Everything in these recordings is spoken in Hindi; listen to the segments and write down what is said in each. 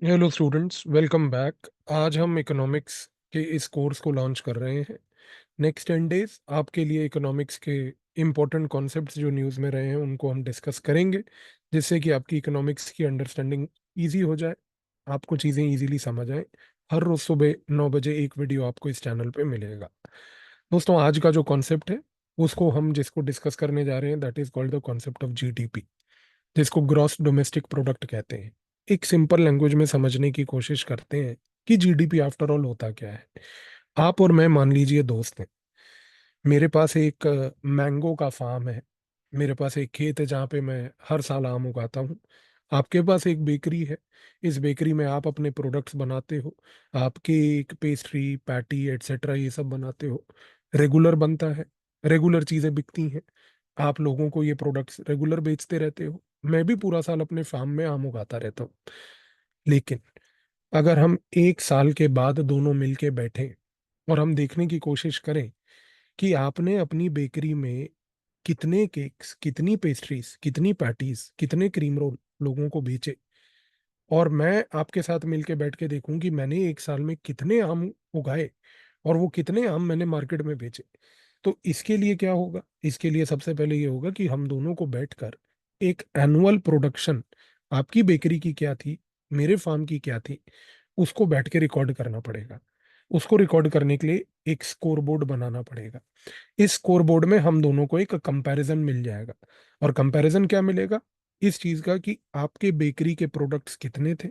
Hello students, welcome back. आज हम इकोनॉमिक्स के इस कोर्स को लॉन्च कर रहे हैं। नेक्स्ट 10 डेज आपके लिए इकोनॉमिक्स के इम्पोर्टेंट कॉन्सेप्ट्स जो न्यूज़ में रहे हैं उनको हम डिस्कस करेंगे, जिससे कि आपकी इकोनॉमिक्स की अंडरस्टैंडिंग इजी हो जाए, आपको चीज़ें इजीली समझ आए। हर रोज़ सुबह 9 बजे एक वीडियो आपको इस चैनल पे मिलेगा। दोस्तों, आज का जो कॉन्सेप्ट है उसको हम जिसको डिस्कस करने जा रहे हैं, that is called the concept of GDP, जिसको ग्रॉस डोमेस्टिक प्रोडक्ट कहते हैं। एक सिंपल लैंग्वेज में समझने की कोशिश करते हैं कि जीडीपी आफ्टर ऑल होता क्या है। आप और मैं मान लीजिए दोस्त हैं। मेरे पास एक मैंगो का फार्म है। मेरे पास एक खेत है जहाँ पे मैं हर साल आम उगाता हूँ। आपके पास एक बेकरी है। इस बेकरी में आप अपने प्रोडक्ट्स बनाते हो। आप केक, पेस्ट्री, पैटी एटसेट्रा ये सब बनाते हो। रेगुलर बनता है, रेगुलर चीज़ें बिकती हैं। आप लोगों को ये प्रोडक्ट्स रेगुलर बेचते रहते हो। मैं भी पूरा साल अपने फार्म में आम उगाता रहता हूँ। लेकिन अगर हम एक साल के बाद दोनों मिलके बैठे और हम देखने की कोशिश करें कि आपने अपनी बेकरी में कितने केक्स, कितनी पेस्ट्रीज, कितनी पैटीज, कितने क्रीम रोल लोगों को बेचे, और मैं आपके साथ मिलके बैठ के देखूं कि मैंने एक साल में कितने आम उगाए और वो कितने आम मैंने मार्केट में बेचे, तो इसके लिए क्या होगा? इसके लिए सबसे पहले ये होगा कि हम दोनों को बैठकर एक एनुअल प्रोडक्शन, आपकी बेकरी की क्या थी, मेरे फार्म की क्या थी, उसको बैठ के रिकॉर्ड करना पड़ेगा। उसको रिकॉर्ड करने के लिए एक स्कोर बोर्ड बनाना पड़ेगा। इस स्कोर बोर्ड में हम दोनों को एक कंपैरिजन मिल जाएगा। और कंपैरिजन क्या मिलेगा? इस चीज का कि आपके बेकरी के प्रोडक्ट्स कितने थे,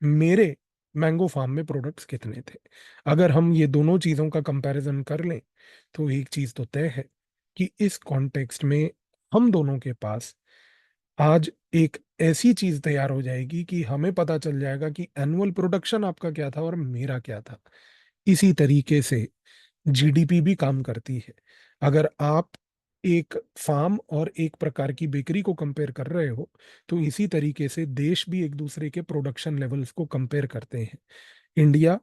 मेरे मैंगो फार्म में प्रोडक्ट्स कितने थे। अगर हम ये दोनों चीजों का कंपैरिजन कर लें तो एक चीज तो तय है कि इस कॉन्टेक्स्ट में हम दोनों के पास आज एक ऐसी चीज तैयार हो जाएगी कि हमें पता चल जाएगा कि एनुअल प्रोडक्शन आपका क्या था और मेरा क्या था। इसी तरीके से जीडीपी भी काम करती है। अगर आप एक फार्म और एक प्रकार की बेकरी को कंपेयर कर रहे हो, तो इसी तरीके से देश भी एक दूसरे के प्रोडक्शन लेवल्स को कंपेयर करते हैं। इंडिया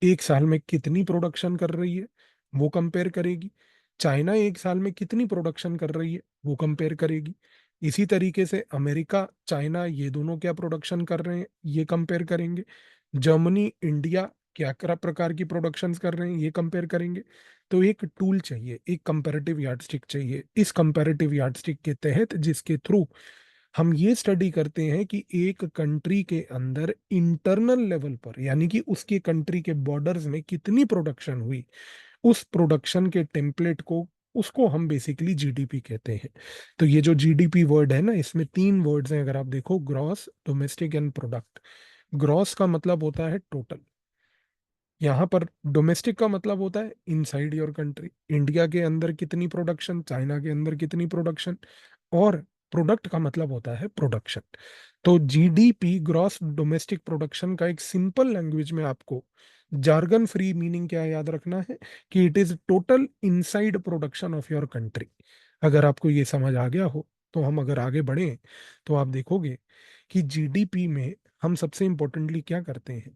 एक साल में कितनी प्रोडक्शन कर रही है वो कंपेयर करेगी। चाइना एक साल में कितनी प्रोडक्शन कर रही है वो कंपेयर करेगी। इसी तरीके से अमेरिका, चाइना ये दोनों क्या प्रोडक्शन कर रहे हैं ये कंपेयर करेंगे। जर्मनी, इंडिया क्या प्रकार की प्रोडक्शंस कर रहे हैं ये कंपेयर करेंगे। तो एक टूल चाहिए, एक कंपैरेटिव यार्डस्टिक चाहिए। इस कंपैरेटिव यार्डस्टिक के तहत, जिसके थ्रू हम ये स्टडी करते हैं कि एक कंट्री के अंदर इंटरनल लेवल पर, यानी कि उसके कंट्री के बॉर्डर्स में कितनी प्रोडक्शन हुई, उस प्रोडक्शन के टेम्पलेट को, उसको हम बेसिकली जीडीपी कहते हैं। तो ये जो जीडीपी वर्ड है ना, इसमें तीन वर्ड्स हैं। अगर आप देखो, gross domestic and product. Gross का मतलब होता है टोटल। यहाँ पर डोमेस्टिक का मतलब होता है इनसाइड योर कंट्री, इंडिया के अंदर कितनी प्रोडक्शन, चाइना के अंदर कितनी प्रोडक्शन। और प्रोडक्ट का मतलब होता है प्रोडक्शन। तो जीडीपी, ग्रॉस डोमेस्टिक प्रोडक्शन, का एक सिंपल लैंग्वेज में आपको जार्गन फ्री मीनिंग क्या याद रखना है कि it is total inside production of your country. अगर आपको ये समझ आ गया हो तो हम अगर आगे बढ़े तो आप देखोगे कि जीडीपी में हम सबसे इंपॉर्टेंटली क्या करते हैं।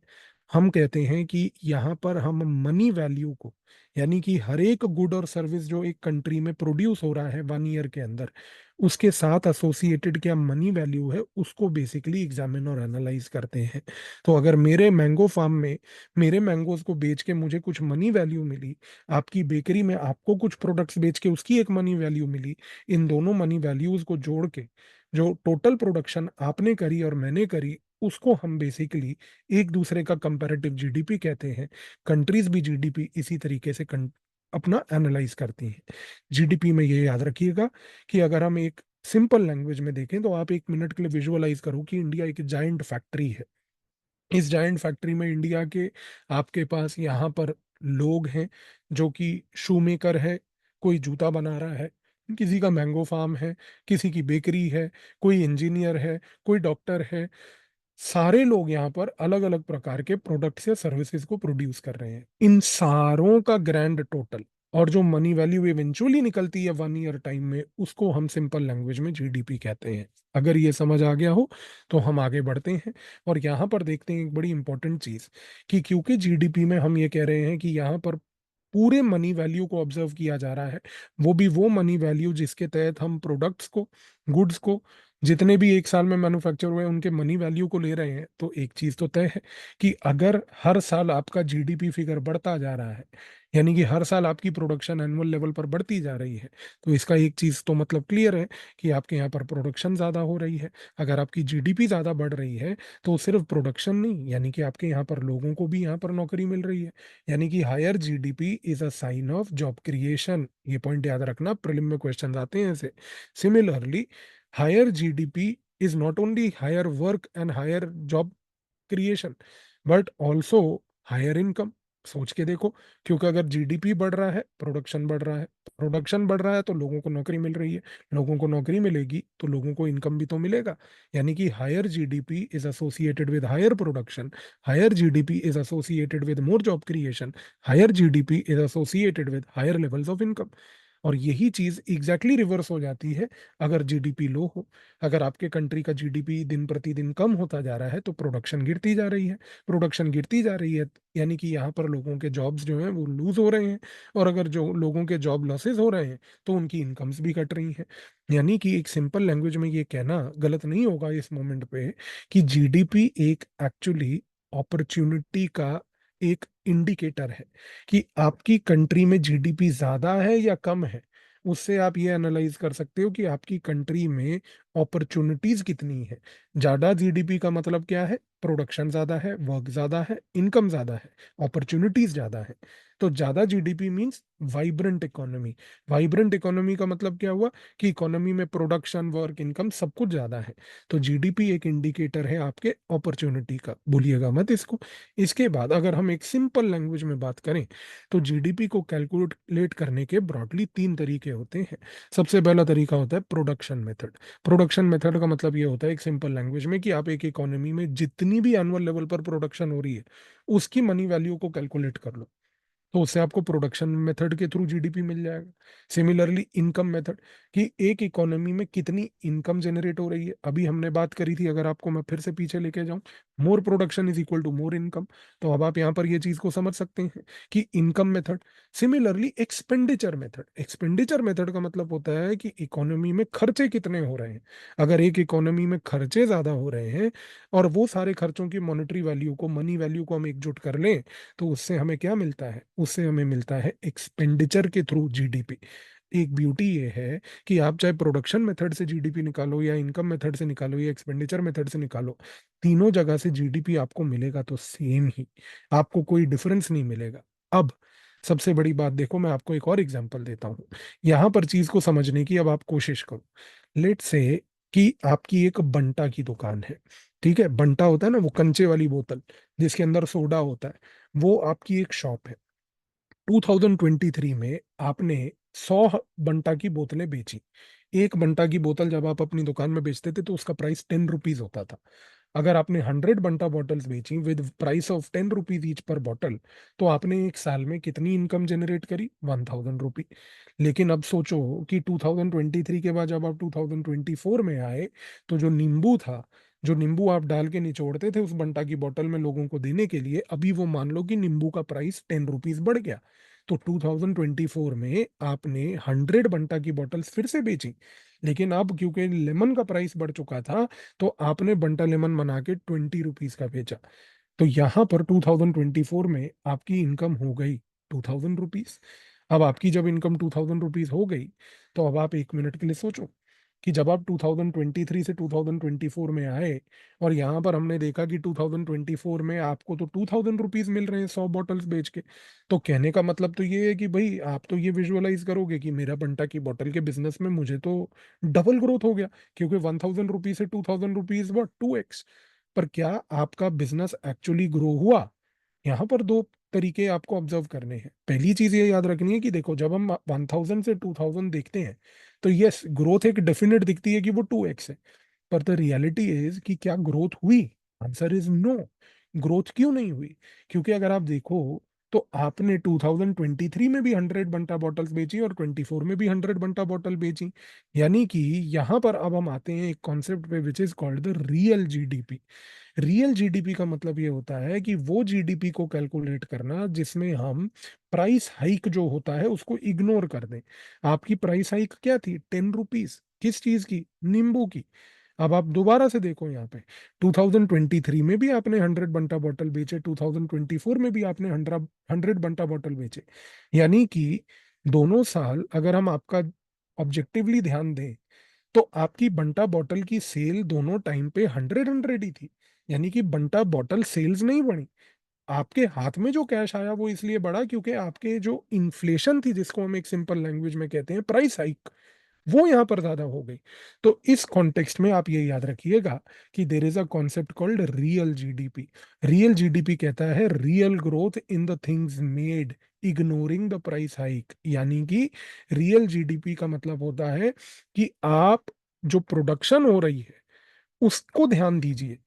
हम कहते हैं कि यहाँ पर हम मनी वैल्यू को, यानी कि हर एक गुड और सर्विस जो एक कंट्री में प्रोड्यूस हो रहा है 1 ईयर के अंदर, उसके साथ एसोसिएटेड क्या मनी वैल्यू है, उसको बेसिकली एग्जामिन और एनालाइज करते हैं। तो अगर मेरे मैंगो फार्म में मेरे मैंगोज को बेच के मुझे कुछ मनी वैल्यू मिली, आपकी बेकरी में आपको कुछ प्रोडक्ट्स बेच के उसकी एक मनी वैल्यू मिली, इन दोनों मनी वैल्यूज को जोड़ के जो टोटल प्रोडक्शन आपने करी और मैंने करी, उसको हम बेसिकली एक दूसरे का कंपैरेटिव जीडीपी कहते हैं। कंट्रीज भी जीडीपी इसी तरीके से अपना एनालाइज करती हैं। जीडीपी में ये याद रखिएगा कि अगर हम एक सिंपल लैंग्वेज में देखें तो आप 1 मिनट के लिए विजुअलाइज करो कि इंडिया एक जाइंट फैक्ट्री है। इस जाइंट फैक्ट्री में इंडिया के आपके पास यहाँ पर लोग हैं जो कि शू मेकर है, कोई जूता बना रहा है, किसी का मैंगो फार्म है, किसी की बेकरी है, कोई इंजीनियर है, कोई डॉक्टर है। सारे लोग यहाँ पर अलग अलग प्रकार के प्रोडक्ट्स या सर्विसेज को प्रोड्यूस कर रहे हैं। इन सारों का ग्रैंड टोटल और जो मनी वैल्यू इवेंचुअली निकलती है 1 ईयर टाइम में, उसको हम सिंपल लैंग्वेज में जीडीपी कहते हैं। अगर ये समझ आ गया हो तो हम आगे बढ़ते हैं और यहाँ पर देखते हैं एक बड़ी इंपॉर्टेंट चीज कि क्योंकि जीडीपी में हम ये कह रहे हैं कि यहाँ पर पूरे मनी वैल्यू को ऑब्जर्व किया जा रहा है, वो भी वो मनी वैल्यू जिसके तहत हम प्रोडक्ट्स को, गुड्स को जितने भी एक साल में मैन्युफैक्चर हुए उनके मनी वैल्यू को ले रहे हैं, तो एक चीज तो तय है कि अगर हर साल आपका जीडीपी फिगर बढ़ता जा रहा है, यानी कि हर साल आपकी प्रोडक्शन एनुअल लेवल पर बढ़ती जा रही है, तो इसका एक चीज तो मतलब क्लियर है कि आपके यहाँ पर प्रोडक्शन ज्यादा हो रही है। अगर आपकी जीडीपी ज्यादा बढ़ रही है तो सिर्फ प्रोडक्शन नहीं, यानी कि आपके यहाँ पर लोगों को भी यहाँ पर नौकरी मिल रही है, यानी कि higher GDP is a sign of job creation. ये पॉइंट याद रखना, प्रीलिम में क्वेश्चन आते हैं ऐसे। Similarly, higher GDP is not only higher work and higher job creation, but also higher income। सोच के देखो, क्योंकि अगर जीडीपी बढ़ रहा है, प्रोडक्शन बढ़ रहा है, प्रोडक्शन बढ़ रहा है तो लोगों को नौकरी मिल रही है, लोगों को नौकरी मिलेगी तो लोगों को इनकम भी तो मिलेगा। यानी कि higher GDP is associated with higher production, higher GDP is associated with more job creation, higher GDP is associated with higher levels of income. और यही चीज एग्जैक्टली रिवर्स हो जाती है अगर जीडीपी लो हो। अगर आपके कंट्री का जीडीपी दिन प्रतिदिन कम होता जा रहा है तो प्रोडक्शन गिरती जा रही है, प्रोडक्शन गिरती जा रही है, यानी कि यहाँ पर लोगों के जॉब्स जो हैं वो लूज हो रहे हैं। और अगर जो लोगों के जॉब लॉसेज हो रहे हैं तो उनकी इनकम्स भी घट रही हैं। यानी कि एक सिंपल लैंग्वेज में ये कहना गलत नहीं होगा इस मोमेंट पे कि जीडीपी एक एक्चुअली अपॉर्चुनिटी का एक इंडिकेटर है कि आपकी कंट्री में जीडीपी ज्यादा है या कम है। उससे आप ये एनालाइज कर सकते हो कि आपकी कंट्री में अपॉर्चुनिटीज कितनी है। ज्यादा जीडीपी का मतलब क्या है? प्रोडक्शन ज्यादा है, वर्क ज्यादा है, इनकम ज्यादा है, अपॉर्चुनिटीज ज्यादा है। तो ज्यादा GDP means vibrant economy. Vibrant economy का मतलब क्या हुआ? कि इकोनॉमी में प्रोडक्शन, वर्क, इनकम सब कुछ ज्यादा है। तो जीडीपी एक इंडिकेटर है आपके अपॉर्चुनिटी का, भूलिएगा मत इसको। इसके बाद अगर हम एक सिंपल लैंग्वेज में बात करें तो जीडीपी को कैलकुलेट करने के ब्रॉडली तीन तरीके होते हैं। सबसे पहला तरीका होता है प्रोडक्शन मेथड। प्रोडक्शन मेथड का मतलब ये होता है एक सिंपल लैंग्वेज में कि आप एक इकोनॉमी में जितनी भी एनुअल लेवल पर प्रोडक्शन हो रही है उसकी मनी वैल्यू को कैलकुलेट कर लो, तो उससे आपको प्रोडक्शन मेथड के थ्रू जीडीपी मिल जाएगा। सिमिलरली इनकम मेथड, कि एक इकोनॉमी में कितनी इनकम जनरेट हो रही है। अभी हमने बात करी थी, अगर आपको मैं फिर से पीछे लेके जाऊं, more production is equal to more income. तो अब आप यहाँ पर ये चीज को समझ सकते हैं कि income method. Similarly expenditure method, expenditure method का मतलब होता है कि इकोनॉमी में खर्चे कितने हो रहे हैं। अगर एक इकोनॉमी में खर्चे ज्यादा हो रहे हैं और वो सारे खर्चों की मॉनेटरी वैल्यू को, मनी वैल्यू को हम एकजुट कर लें, तो उससे हमें क्या मिलता है? उससे हमें मिलता है एक्सपेंडिचर के थ्रू जीडीपी। एक ब्यूटी ये है कि आप चाहे प्रोडक्शन मेथड से जीडीपी निकालो या इनकम मेथड से निकालो या एक्सपेंडिचर मेथड से निकालो, तीनों जगह से जीडीपी आपको मिलेगा तो सेम ही, आपको कोई डिफरेंस नहीं मिलेगा। अब सबसे बड़ी बात देखो, मैं आपको एक और एग्जांपल देता हूँ यहाँ पर चीज को समझने की। अब आप कोशिश करो, लेट से कि आपकी एक बंटा की दुकान है। ठीक है, बंटा होता है ना वो कंचे वाली बोतल जिसके अंदर सोडा होता है, वो आपकी एक शॉप है। 2023 में आपने 100 बंटा की बोतलें बेची। एक बंटा की बोतल जब आप अपनी दुकान में बेचते थे तो उसका प्राइस 10 रुपीज होता था। अगर आपने 100 बंटा बॉटल्स बेची with price of 10 rupees each पर बॉटल, तो आपने एक साल में कितनी इनकम जनरेट करी? 1000 रुपी। लेकिन अब सोचो कि 2023 के बाद जब आप 2024 में आए, तो जो नींबू था, जो नींबू आप डाल के निचोड़ते थे उस बंटा की बोतल में लोगों को देने के लिए, अभी वो मान लो कि नींबू का प्राइस 10 रुपीज बढ़ गया। तो 2024 में आपने 100 बंटा की बॉटल्स फिर से बेची, लेकिन अब क्योंकि लेमन का प्राइस बढ़ चुका था तो आपने बंटा लेमन बना के 20 रुपीज का बेचा। तो यहाँ पर 2024 में आपकी इनकम हो गई 2000 रुपीज। अब आपकी जब इनकम 2000 रुपीज हो गई, तो अब आप एक मिनट के लिए सोचो कि जब आप 2023 से 2024 में आए और यहाँ पर हमने देखा कि 2024 में आपको तो 2000 रुपीज मिल रहे हैं 100 बॉटल्स बेच के। तो कहने का मतलब तो ये है कि भाई आप तो ये विजुअलाइज करोगे कि मेरा बंटा की बोतल के बिजनेस में मुझे तो डबल ग्रोथ हो गया, क्योंकि 1000 रुपीज से 2000 रुपीज, वो 2x। पर क्या आपका बिजनेस एक्चुअली ग्रो हुआ? यहाँ पर दो तरीके आपको ऑब्जर्व करने हैं। पहली चीज ये याद रखनी है कि देखो, जब हम 1000 से 2000 देखते हैं तो यस, ग्रोथ एक डेफिनेट दिखती है कि वो 2x है। पर द रियलिटी इज कि क्या ग्रोथ हुई? Answer is no. ग्रोथ क्यों नहीं हुई? क्योंकि अगर आप देखो तो आपने 2023 में भी 100 बंटा बॉटल्स बेची और 24 में भी 100 बंटा बॉटल बेची। यानी कि यहाँ पर अब हम आते हैं एक कॉन्सेप्ट पे which is called the real GDP. Real GDP का मतलब ये होता है कि वो जीडीपी को कैलकुलेट करना जिसमें हम प्राइस हाइक जो होता है उसको इग्नोर कर दें। आपकी प्राइस हाइक क्या थी? 10 रुपीज। किस चीज की? नींबू की। अब आप दोबारा से देखो यहाँ पे, 2023 में भी आपने 100 बंटा बॉटल बेचे, 2024 में भी आपने 100 बंटा बॉटल बेचे। यानी कि दोनों साल अगर हम आपका ऑब्जेक्टिवली ध्यान दें, तो आपकी बंटा बॉटल की सेल दोनों टाइम पे 100 ही थी। यानी कि बंटा बॉटल सेल्स नहीं बढ़ी, आपके हाथ में जो कैश आया वो इसलिए बढ़ा क्योंकि आपके जो इन्फ्लेशन थी, जिसको हम एक सिंपल लैंग्वेज में कहते हैं प्राइस हाइक, वो यहां पर ज्यादा हो गई। तो इस कॉन्टेक्स्ट में आप ये याद रखिएगा कि there is a concept called real GDP. Real GDP कहता है real growth in the things made ignoring the price hike. यानी कि रियल जीडीपी का मतलब होता है कि आप जो प्रोडक्शन हो रही है उसको ध्यान दीजिए,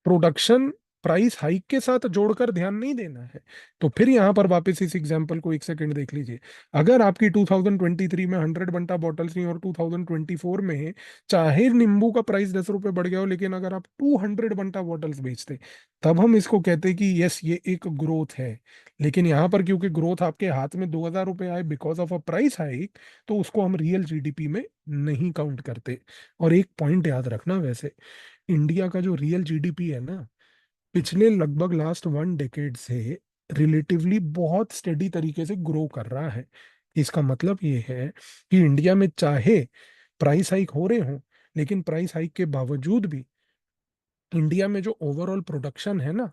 प्रोडक्शन प्राइस हाइक के साथ जोड़कर ध्यान नहीं देना है। तो फिर यहां पर वापस इस एग्जांपल को एक सेकंड देख लीजिए। अगर आपकी 2023 में 100 बंटा बॉटल्स थी और 2024 में चाहे नींबू का प्राइस 10 रुपए बढ़ गया हो, लेकिन अगर आप 200 बंटा बॉटल्स बेचते, तब हम इसको कहते कि यस ये एक ग्रोथ है। लेकिन यहाँ पर क्योंकि ग्रोथ आपके हाथ में 2000 रुपए आए because of a price hike, तो उसको हम रियल जीडीपी में नहीं काउंट करते। और एक पॉइंट याद रखना, वैसे इंडिया का जो रियल जीडीपी है ना, पिछले लगभग लास्ट 1 डेकेड से रिलेटिवली बहुत स्टेडी तरीके से ग्रो कर रहा है। इसका मतलब ये है कि इंडिया में चाहे प्राइस हाइक हो रहे हो, लेकिन प्राइस हाइक के बावजूद भी इंडिया में जो ओवरऑल प्रोडक्शन है ना,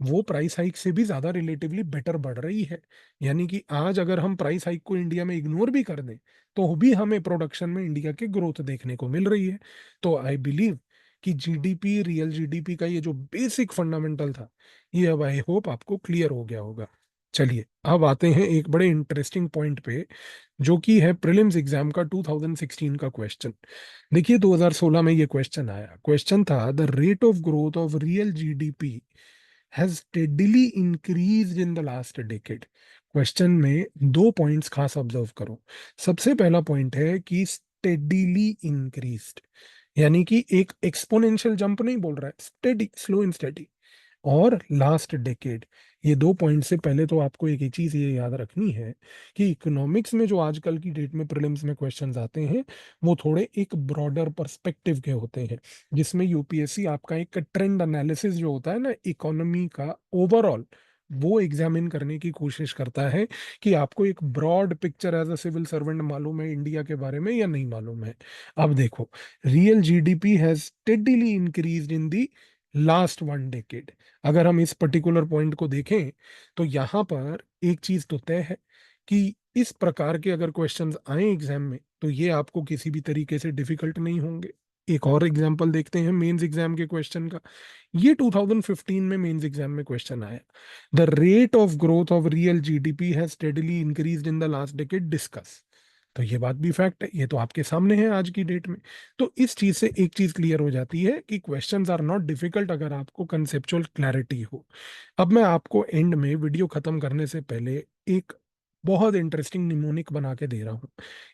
वो प्राइस हाइक से भी ज्यादा रिलेटिवली बेटर बढ़ रही है। यानी कि आज अगर हम प्राइस हाइक को इंडिया में इग्नोर भी कर दें, तो भी हमें प्रोडक्शन में इंडिया की ग्रोथ देखने को मिल रही है। तो आई बिलीव कि जीडीपी, रियल जीडीपी का ये जो बेसिक फंडामेंटल था, ये अब आई होप आपको क्लियर हो गया होगा। चलिए अब आते हैं एक बड़े इंटरेस्टिंग पॉइंट पे, जो कि है प्रीलिम्स एग्जाम का 2016 का क्वेश्चन। देखिए 2016 में ये क्वेश्चन आया। क्वेश्चन था the rate of growth of real GDP has steadily increased in the last decade. Question में दो पॉइंट्स खास ऑब्जर्व करो। सबसे पहला पॉइंट है कि स्टेडीली इंक्रीज्ड, यानी कि एक एक्सपोनेंशियल जंप नहीं बोल रहा है, स्टेडी, स्लो एंड स्टेडी। और लास्ट डेकेड, ये दो पॉइंट से पहले तो आपको एक ही चीज ये याद रखनी है कि इकोनॉमिक्स में जो आजकल की डेट में प्रीलिम्स में क्वेश्चंस आते हैं, वो थोड़े एक ब्रॉडर पर्सपेक्टिव के होते हैं, जिसमें यूपीएससी आपका एक ट्रेंड एनालिसिस जो होता है ना इकोनॉमी का ओवरऑल, वो एग्जामिन करने की कोशिश करता है कि आपको एक broad picture as a civil servant मालूम है इंडिया के बारे में या नहीं मालूम है। अब देखो, real GDP has steadily increased in the last 1 decade. अगर हम इस पर्टिकुलर पॉइंट को देखें, तो यहाँ पर एक चीज तो तय है कि इस प्रकार के अगर क्वेश्चंस आए एग्जाम में, तो ये आपको किसी भी तरीके से डिफिकल्ट नहीं होंगे। एक और एग्जांपल देखते हैं मेंस एग्जाम के क्वेश्चन का। ये 2015 में मेंस एग्जाम में क्वेश्चन आया, the rate of growth of real GDP has steadily increased in the last decade, discuss. तो ये बात भी फैक्ट है, ये तो आपके सामने है आज की डेट में। तो इस चीज से एक चीज क्लियर हो जाती है कि क्वेश्चंस आर नॉट डिफिकल्ट अगर आपको कंसेप्चुअल क्लैरिटी हो। अब मैं आपको एंड में वीडियो खत्म करने से पहले एक बहुत इंटरेस्टिंग निमोनिक बना के दे रहा हूँ।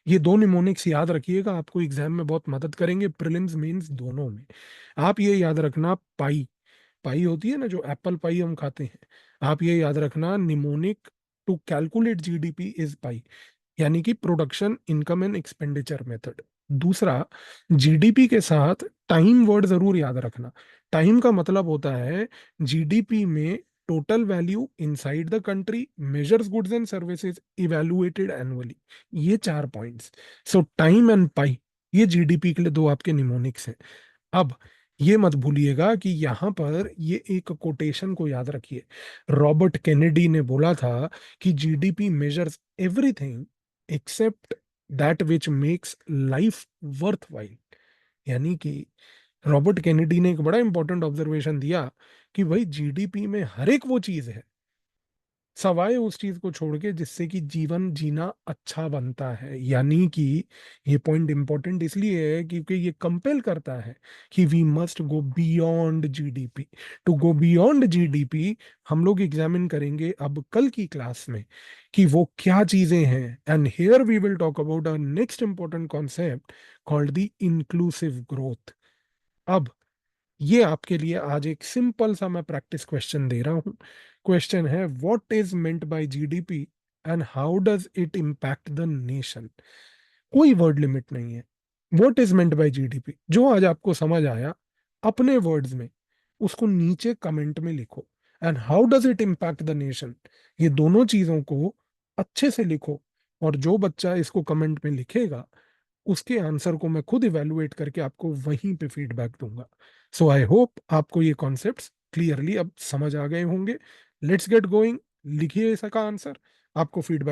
ये दो निमोनिक्स याद रखिएगा, आपको एग्जाम में बहुत मदद करेंगे, प्रीलिम्स मेंस दोनों में। आप ये याद रखना, पाई, पाई होती है ना जो एप्पल पाई हम खाते हैं, आप ये याद रखना mnemonic to calculate GDP is PIE, यानी कि production income and expenditure method. दूसरा, जीडीपी के साथ टाइम वर्ड जरूर याद रखना। टाइम का मतलब होता है जीडीपी में total value inside the country, measures goods and services, evaluated annually. ये 4 points. So time and pi, ये जीडीपी के लिए दो आपके निमोनिक्स हैं। अब ये मत भूलिएगा कि यहाँ पर ये एक कोटेशन को याद रखिए। रॉबर्ट केनेडी ने बोला था कि GDP measures everything except that which makes life worth while. यानी कि रॉबर्ट केनेडी ने एक बड़ा इंपॉर्टेंट ऑब्जर्वेशन दिया कि भाई जीडीपी में हर एक वो चीज है सवाए उस चीज को छोड़ के जिससे कि जीवन जीना अच्छा बनता है। यानी कि ये पॉइंट इंपॉर्टेंट इसलिए है क्योंकि ये कंपेल करता है कि we must go beyond GDP. To go beyond GDP हम लोग एग्जामिन करेंगे अब कल की क्लास में कि वो क्या चीजें हैं। And here we will talk about a next important concept called the inclusive growth. अब ये आपके लिए आज एक सिंपल सा मैं प्रैक्टिस क्वेश्चन दे रहा हूँ। क्वेश्चन है, what is meant by GDP and how does it impact the nation. कोई वर्ड लिमिट नहीं है, what is meant by GDP, जो आज आपको समझ आया अपने वर्ड्स में उसको नीचे कमेंट में लिखो। And how does it impact the nation, ये दोनों चीजों को अच्छे से लिखो। और जो बच्चा इसको कमेंट में लिखेगा उसके आंसर को मैं खुद इवेलुएट करके आपको वहीं पे फीडबैक दूंगा। सो आई होप आपको ये कॉन्सेप्ट्स क्लियरली अब समझ आ गए होंगे। लेट्स गेट गोइंग, लिखिए इसका आंसर, आपको फीडबैक